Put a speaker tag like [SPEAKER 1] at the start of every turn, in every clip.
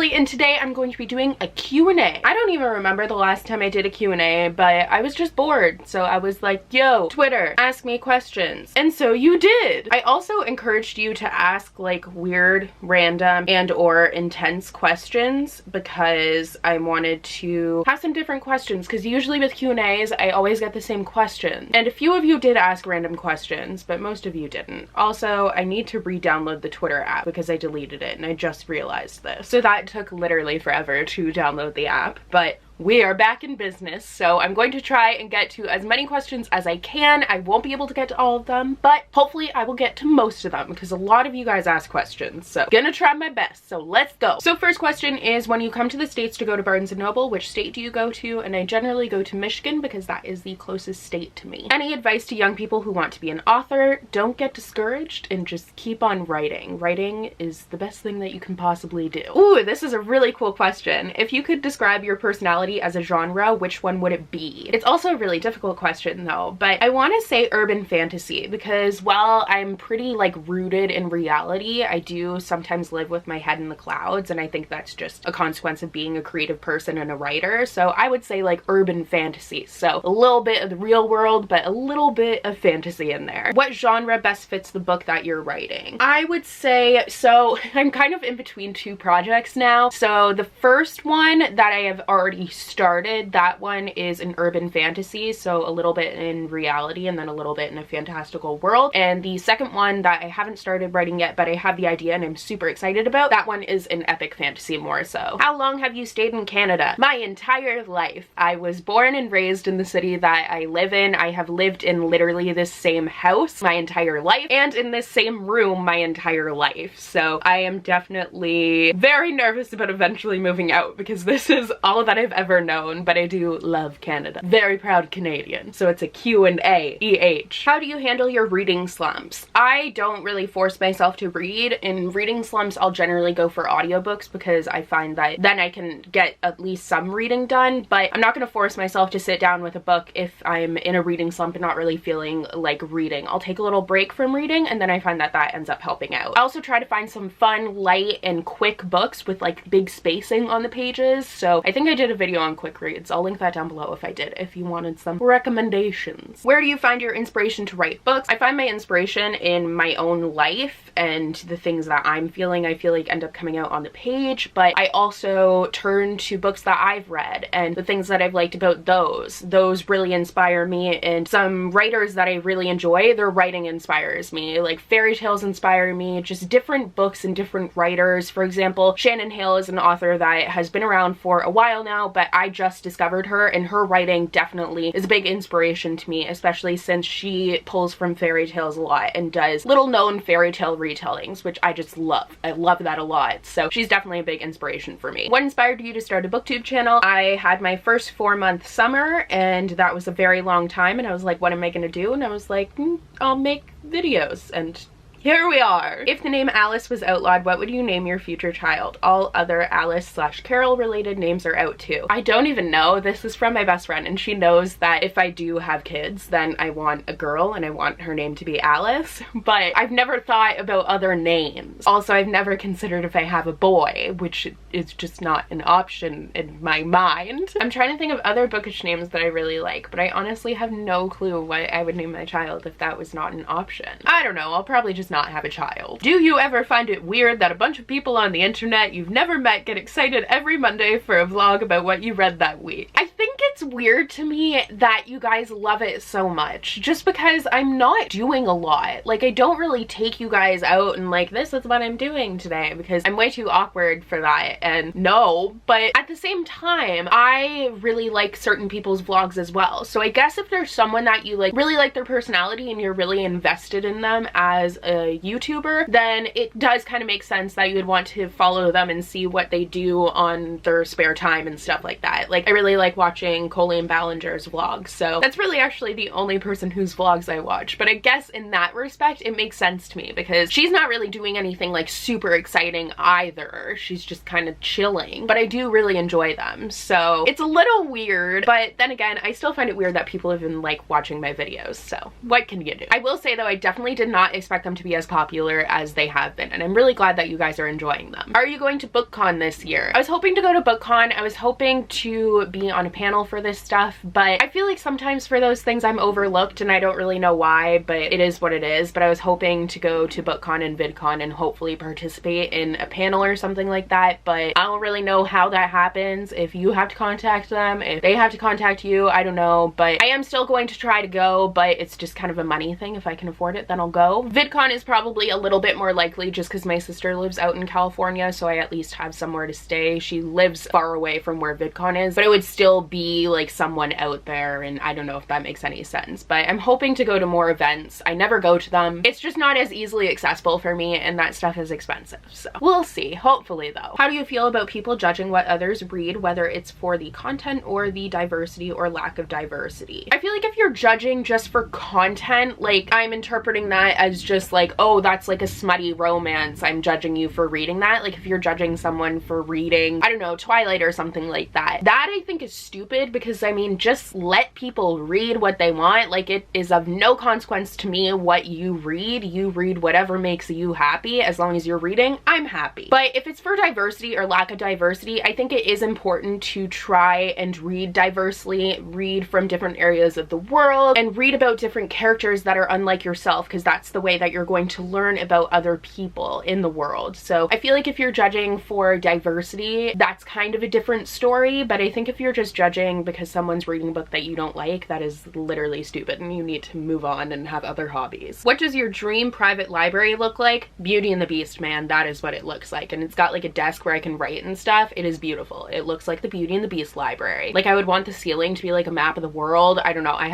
[SPEAKER 1] Hailey, and today I'm going to be doing a Q&A. I don't even remember the last time I did a Q&A, but I was just bored, so I was like, yo, Twitter, ask me questions. And so you did. I also encouraged you to ask like weird, random, and or intense questions because I wanted to have some different questions, because usually with Q&As, I always get the same question. And a few of you did ask random questions, but most of you didn't. Also, I need to re-download the Twitter app because I deleted it and I just realized this. So that took literally forever to download the app, but we are back in business, so I'm going to try and get to as many questions as I can. I won't be able to get to all of them, but hopefully I will get to most of them because a lot of you guys ask questions, so gonna try my best. So let's go. So first question is, when you come to the States to go to Barnes & Noble, which state do you go to? And I generally go to Michigan because that is the closest state to me. Any advice to young people who want to be an author? Don't get discouraged and just keep on writing. Writing is the best thing that you can possibly do. Ooh, this is a really cool question. If you could describe your personality as a genre, which one would it be? It's also a really difficult question though, but I want to say urban fantasy because while I'm pretty like rooted in reality, I do sometimes live with my head in the clouds, and I think that's just a consequence of being a creative person and a writer. So I would say like urban fantasy. So a little bit of the real world, but a little bit of fantasy in there. What genre best fits the book that you're writing? I would say, so I'm kind of in between two projects now. So the first one that I have already started, that one is an urban fantasy, so a little bit in reality and then a little bit in a fantastical world. And the second one that I haven't started writing yet, but I have the idea and I'm super excited about, that one is an epic fantasy more so. How long have you stayed in Canada? My entire life. I was born and raised in the city that I live in. I have lived in literally this same house my entire life and in this same room my entire life. So I am definitely very nervous about eventually moving out because this is all that I've ever known, but I do love Canada. Very proud Canadian. So it's a Q&EH. How do you handle your reading slumps? I don't really force myself to read. In reading slumps, I'll generally go for audiobooks because I find that then I can get at least some reading done, but I'm not going to force myself to sit down with a book if I'm in a reading slump and not really feeling like reading. I'll take a little break from reading and then I find that that ends up helping out. I also try to find some fun, light, and quick books with like big spacing on the pages. So I think I did a video on quick reads. I'll link that down below if you wanted some recommendations. Where do you find your inspiration to write books? I find my inspiration in my own life and the things that I'm feeling, I feel like end up coming out on the page, but I also turn to books that I've read and the things that I've liked about those really inspire me. And some writers that I really enjoy, their writing inspires me. Like fairy tales inspire me, just different books and different writers. For example, Shannon Hale is an author that has been around for a while now, but I just discovered her and her writing definitely is a big inspiration to me, especially since she pulls from fairy tales a lot and does little known fairy tale retellings, which I just love. I love that a lot. So she's definitely a big inspiration for me. What inspired you to start a Booktube channel? I had my first 4-month summer and that was a very long time and I was like, what am I gonna do? And I was like, I'll make videos, and here we are. If the name Alice was outlawed, what would you name your future child? All other Alice/Carol related names are out too. I don't even know. This is from my best friend and she knows that if I do have kids, then I want a girl and I want her name to be Alice, but I've never thought about other names. Also, I've never considered if I have a boy, which is just not an option in my mind. I'm trying to think of other bookish names that I really like, but I honestly have no clue what I would name my child if that was not an option. I don't know. I'll probably just not have a child. Do you ever find it weird that a bunch of people on the internet you've never met get excited every Monday for a vlog about what you read that week? I think it's weird to me that you guys love it so much just because I'm not doing a lot. Like, I don't really take you guys out and like, this is what I'm doing today, because I'm way too awkward for that, and no, but at the same time I really like certain people's vlogs as well. So I guess if there's someone that you like, really like their personality and you're really invested in them as a YouTuber, then it does kind of make sense that you would want to follow them and see what they do on their spare time and stuff like that. Like, I really like watching watching Colleen Ballinger's vlogs. So that's really actually the only person whose vlogs I watch. But I guess in that respect, it makes sense to me because she's not really doing anything like super exciting either. She's just kind of chilling, but I do really enjoy them. So it's a little weird, but then again, I still find it weird that people even like watching my videos. So what can you do? I will say though, I definitely did not expect them to be as popular as they have been, and I'm really glad that you guys are enjoying them. Are you going to BookCon this year? I was hoping to go to BookCon. I was hoping to be on a panel for this stuff, but I feel like sometimes for those things I'm overlooked and I don't really know why, but it is what it is. But I was hoping to go to BookCon and VidCon and hopefully participate in a panel or something like that, but I don't really know how that happens. If you have to contact them, if they have to contact you, I don't know, but I am still going to try to go, but it's just kind of a money thing. If I can afford it, then I'll go. VidCon is probably a little bit more likely just because my sister lives out in California, so I at least have somewhere to stay. She lives far away from where VidCon is, but it would still be like someone out there, and I don't know if that makes any sense, but I'm hoping to go to more events. I never go to them. It's just not as easily accessible for me, and that stuff is expensive, so we'll see. Hopefully though. How do you feel about people judging what others read, whether it's for the content or the diversity or lack of diversity? I feel like if you're judging just for content, like I'm interpreting that as just like, oh, that's like a smutty romance, I'm judging you for reading that. Like if you're judging someone for reading, I don't know, Twilight or something like that, that I think is stupid, because I mean, just let people read what they want. Like it is of no consequence to me what you read. You read whatever makes you happy. As long as you're reading, I'm happy. But if it's for diversity or lack of diversity, I think it is important to try and read diversely, read from different areas of the world, and read about different characters that are unlike yourself, because that's the way that you're going to learn about other people in the world. So I feel like if you're judging for diversity, that's kind of a different story, but I think if you're just judging because someone's reading a book that you don't like, that is literally stupid, and you need to move on and have other hobbies. What does your dream private library look like? Beauty and the Beast, man. That is what it looks like, and it's got like a desk where I can write and stuff. It is beautiful. It looks like the Beauty and the Beast library. Like I would want the ceiling to be like a map of the world. I don't know. I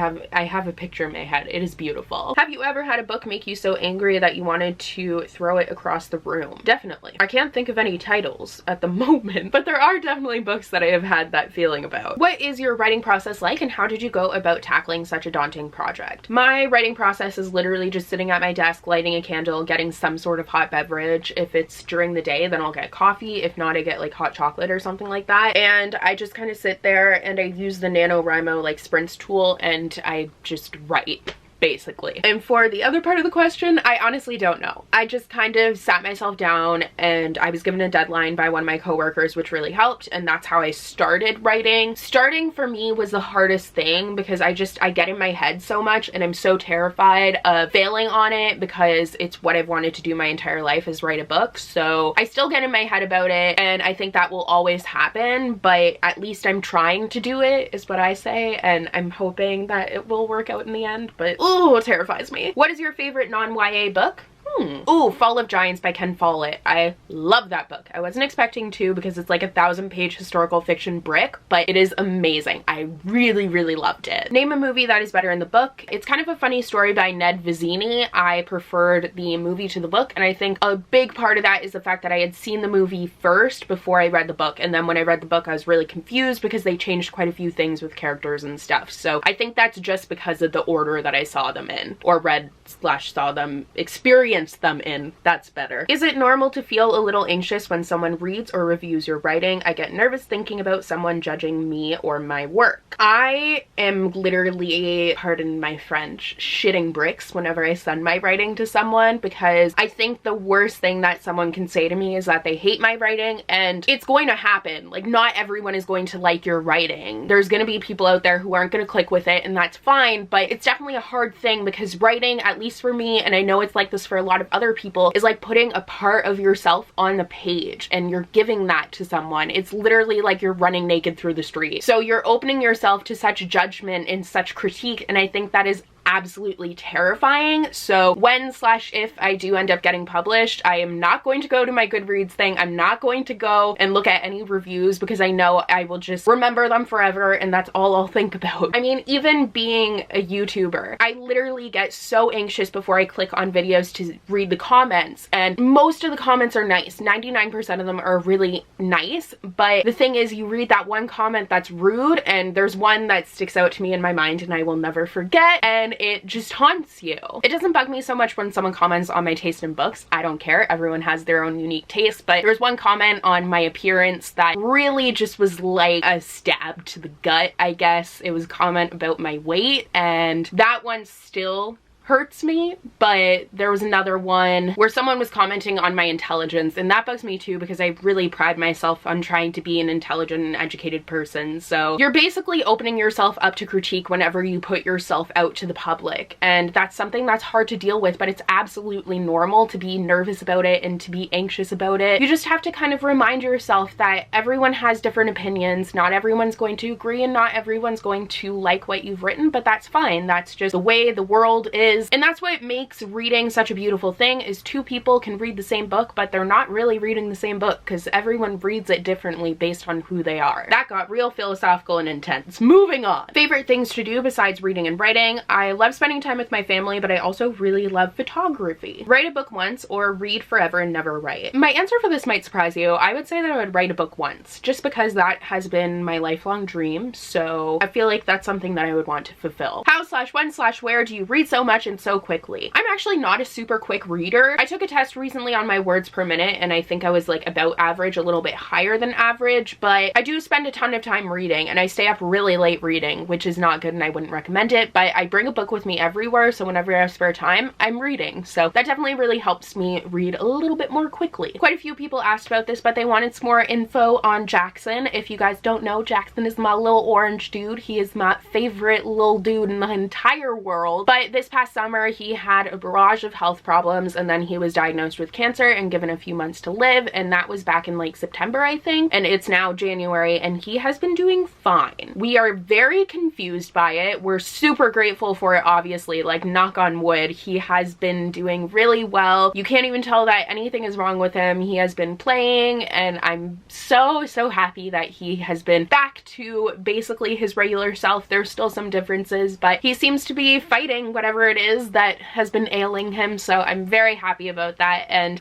[SPEAKER 1] have a picture in my head. It is beautiful. Have you ever had a book make you so angry that you wanted to throw it across the room? Definitely. I can't think of any titles at the moment, but there are definitely books that I have had that feeling about. What is your writing process like, and how did you go about tackling such a daunting project? My writing process is literally just sitting at my desk, lighting a candle, getting some sort of hot beverage. If it's during the day, then I'll get coffee. If not, I get like hot chocolate or something like that. And I just kind of sit there and I use the NaNoWriMo like sprints tool, and I just write, basically. And for the other part of the question, I honestly don't know. I just kind of sat myself down, and I was given a deadline by one of my coworkers, which really helped, and that's how I started writing. Starting for me was the hardest thing, because I get in my head so much, and I'm so terrified of failing on it, because it's what I've wanted to do my entire life, is write a book. So I still get in my head about it, and I think that will always happen, but at least I'm trying to do it, is what I say, and I'm hoping that it will work out in the end. But ooh, it terrifies me. What is your favorite non-YA book? Ooh, Fall of Giants by Ken Follett. I love that book. I wasn't expecting to, because it's like a 1000-page historical fiction brick, but it is amazing. I really, really loved it. Name a movie that is better in the book. It's kind of a funny story by Ned Vizzini. I preferred the movie to the book, and I think a big part of that is the fact that I had seen the movie first before I read the book, and then when I read the book I was really confused because they changed quite a few things with characters and stuff. So I think that's just because of the order that I saw them in, or read / saw them, experienced them in. That's better. Is it normal to feel a little anxious when someone reads or reviews your writing? I get nervous thinking about someone judging me or my work. I am literally, pardon my French, shitting bricks whenever I send my writing to someone, because I think the worst thing that someone can say to me is that they hate my writing, and it's going to happen. Like, not everyone is going to like your writing. There's going to be people out there who aren't going to click with it, and that's fine, but it's definitely a hard thing, because writing, at least for me, and I know it's like this for a lot of other people, is like putting a part of yourself on the page, and you're giving that to someone. It's literally like you're running naked through the street. So you're opening yourself to such judgment and such critique, and I think that is absolutely terrifying. So when/if I do end up getting published, I am not going to go to my Goodreads thing. I'm not going to go and look at any reviews because I know I will just remember them forever and that's all I'll think about. I mean, even being a YouTuber, I literally get so anxious before I click on videos to read the comments, and most of the comments are nice. 99% of them are really nice, but the thing is, you read that one comment that's rude, and there's one that sticks out to me in my mind and I will never forget, and it just haunts you. It doesn't bug me so much when someone comments on my taste in books. I don't care. Everyone has their own unique taste, but there was one comment on my appearance that really just was like a stab to the gut, I guess. It was a comment about my weight, and that one still hurts me. But there was another one where someone was commenting on my intelligence, and that bugs me too because I really pride myself on trying to be an intelligent and educated person. So you're basically opening yourself up to critique whenever you put yourself out to the public, and that's something that's hard to deal with, but it's absolutely normal to be nervous about it and to be anxious about it. You just have to kind of remind yourself that everyone has different opinions. Not everyone's going to agree and not everyone's going to like what you've written, but that's fine. That's just the way the world is. And that's what makes reading such a beautiful thing, is two people can read the same book, but they're not really reading the same book because everyone reads it differently based on who they are. That got real philosophical and intense. Moving on. Favorite things to do besides reading and writing. I love spending time with my family, but I also really love photography. Write a book once or read forever and never write. My answer for this might surprise you. I would say that I would write a book once, just because that has been my lifelong dream. So I feel like that's something that I would want to fulfill. How/when/where do you read so much and so quickly? I'm actually not a super quick reader. I took a test recently on my words per minute and I think I was like about average, a little bit higher than average, but I do spend a ton of time reading and I stay up really late reading, which is not good and I wouldn't recommend it, but I bring a book with me everywhere, so whenever I have spare time, I'm reading. So that definitely really helps me read a little bit more quickly. Quite a few people asked about this, but they wanted some more info on Jackson. If you guys don't know, Jackson is my little orange dude. He is my favorite little dude in the entire world. But this past summer, he had a barrage of health problems and then he was diagnosed with cancer and given a few months to live, and that was back in like September, I think, and it's now January and he has been doing fine. We are very confused by it. We're super grateful for it, obviously, like knock on wood. He has been doing really well. You can't even tell that anything is wrong with him. He has been playing and I'm so happy that he has been back to basically his regular self. There's still some differences, but he seems to be fighting whatever it is that has been ailing him, so I'm very happy about that, and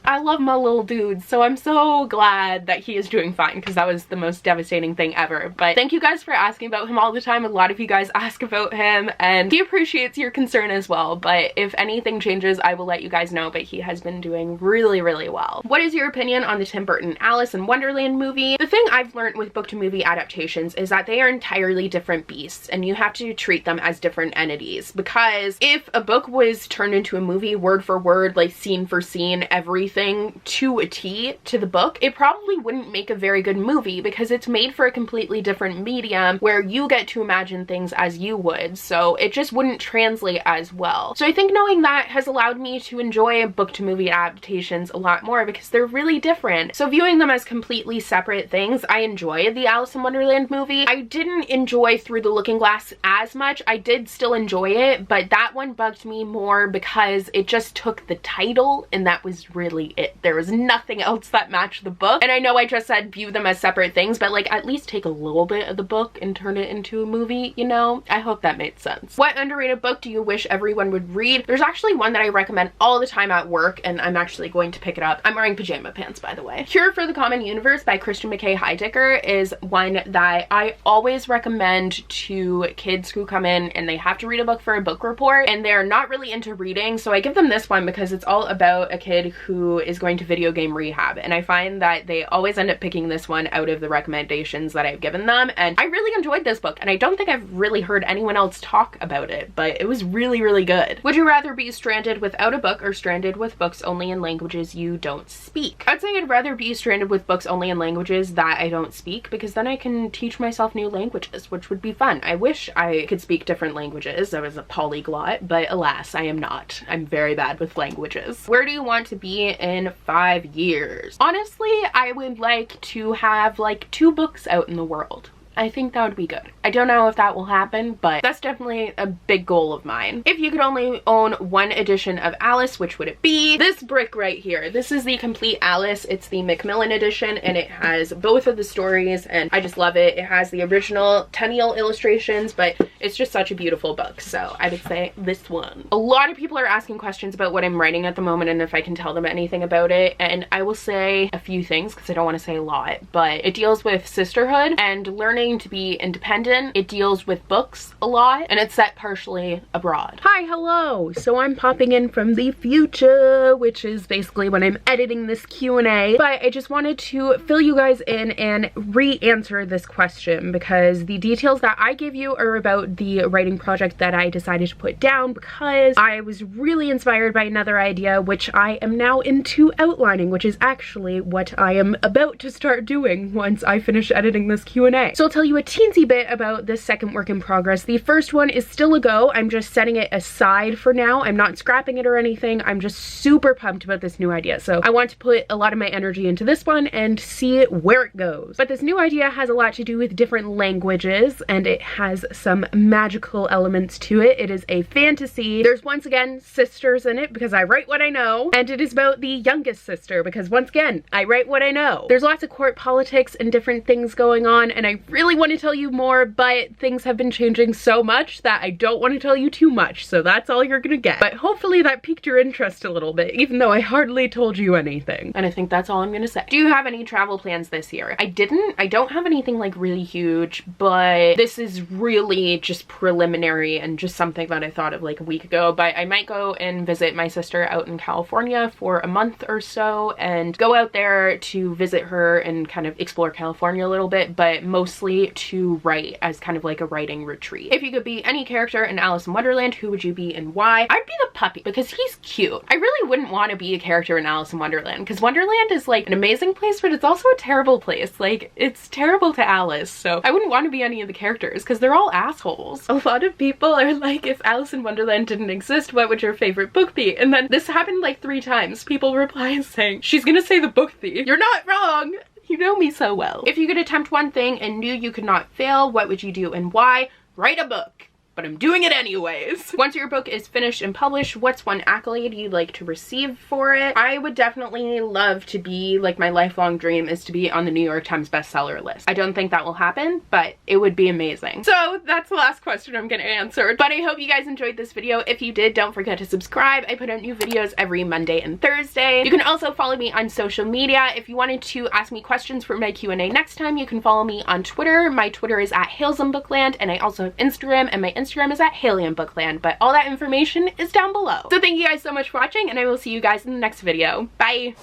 [SPEAKER 1] I love my little dude, so I'm so glad that he is doing fine because that was the most devastating thing ever. But thank you guys for asking about him all the time. A lot of you guys ask about him and he appreciates your concern as well, but if anything changes I will let you guys know, but he has been doing really well. What is your opinion on the Tim Burton Alice in Wonderland movie? The thing I've learned with book to movie adaptations is that they are entirely different beasts and you have to treat them as different entities, because if a book was turned into a movie word for word, like scene for scene, everything to a T to the book, it probably wouldn't make a very good movie because it's made for a completely different medium where you get to imagine things as you would, so it just wouldn't translate as well. So I think knowing that has allowed me to enjoy book to movie adaptations a lot more because they're really different. So viewing them as completely separate things, I enjoy the Alice in Wonderland movie. I didn't enjoy Through the Looking Glass as much. I did still enjoy it, but that one bugged me more because it just took the title and that was really it. There was nothing else that matched the book. And I know I just said view them as separate things, but like at least take a little bit of the book and turn it into a movie, you know? I hope that made sense. What underrated book do you wish everyone would read? There's actually one that I recommend all the time at work and I'm actually going to pick it up. I'm wearing pajama pants, by the way. Cure for the Common Universe by Christian McKay Heidecker is one that I always recommend to kids who come in and they have to read a book for a book report and they're not really into reading, so I give them this one because it's all about a kid who is going to video game rehab, and I find that they always end up picking this one out of the recommendations that I've given them, and I really enjoyed this book and I don't think I've really heard anyone else talk about it, but it was really good. Would you rather be stranded without a book or stranded with books only in languages you don't speak? I'd say I'd rather be stranded with books only in languages that I don't speak because then I can teach myself new languages, which would be fun. I wish I could speak different languages. I was a polyglot, but alas, I am not. I'm very bad with languages. Where do you want to be in 5 years? Honestly, I would like to have like 2 books out in the world. I think that would be good. I don't know if that will happen, but that's definitely a big goal of mine. If you could only own one edition of Alice, which would it be? This brick right here. This is the complete Alice. It's the Macmillan edition, and it has both of the stories, and I just love it. It has the original Tenniel illustrations, but it's just such a beautiful book, so I would say this one. A lot of people are asking questions about what I'm writing at the moment and if I can tell them anything about it, and I will say a few things because I don't want to say a lot, but it deals with sisterhood and learning to be independent. It deals with books a lot, and it's set partially abroad. Hi, hello. So I'm popping in from the future, which is basically when I'm editing this Q&A, but I just wanted to fill you guys in and re-answer this question because the details that I gave you are about the writing project that I decided to put down because I was really inspired by another idea, which I am now into outlining, which is actually what I am about to start doing once I finish editing this Q&A. So I'll tell you a teensy bit about this second work in progress. The first one is still a go. I'm just setting it aside for now. I'm not scrapping it or anything. I'm just super pumped about this new idea. So I want to put a lot of my energy into this one and see where it goes. But this new idea has a lot to do with different languages, and it has some magical elements to it. It is a fantasy. There's once again sisters in it because I write what I know, and it is about the youngest sister because once again, I write what I know. There's lots of court politics and different things going on, and I really want to tell you more, but things have been changing so much that I don't want to tell you too much, so that's all you're gonna get. But hopefully that piqued your interest a little bit, even though I hardly told you anything. And I think that's all I'm gonna say. Do you have any travel plans this year? I don't have anything like really huge, but this is really just preliminary and just something that I thought of like a week ago. But I might go and visit my sister out in California for a month or so and go out there to visit her and kind of explore California a little bit, but mostly to write as kind of like a writing retreat. If you could be any character in Alice in Wonderland, who would you be and why? I'd be the puppy because he's cute. I really wouldn't want to be a character in Alice in Wonderland because Wonderland is like an amazing place, but it's also a terrible place. Like, it's terrible to Alice, so I wouldn't want to be any of the characters because they're all assholes. A lot of people are like, if Alice in Wonderland didn't exist, what would your favorite book be? And then this happened like 3 times. People reply saying, she's gonna say the book thief. You're not wrong. You know me so well. If you could attempt one thing and knew you could not fail, what would you do and why? Write a book. But I'm doing it anyways. Once your book is finished and published, what's one accolade you'd like to receive for it? I would definitely love to be, like, my lifelong dream is to be on the New York Times bestseller list. I don't think that will happen, but it would be amazing. So that's the last question I'm gonna answer. But I hope you guys enjoyed this video. If you did, don't forget to subscribe. I put out new videos every Monday and Thursday. You can also follow me on social media. If you wanted to ask me questions for my Q&A next time, you can follow me on Twitter. My Twitter is @HailesandBookland, and I also have Instagram, and my Instagram is @HaileyandBookland, but all that information is down below. So thank you guys so much for watching, and I will see you guys in the next video. Bye!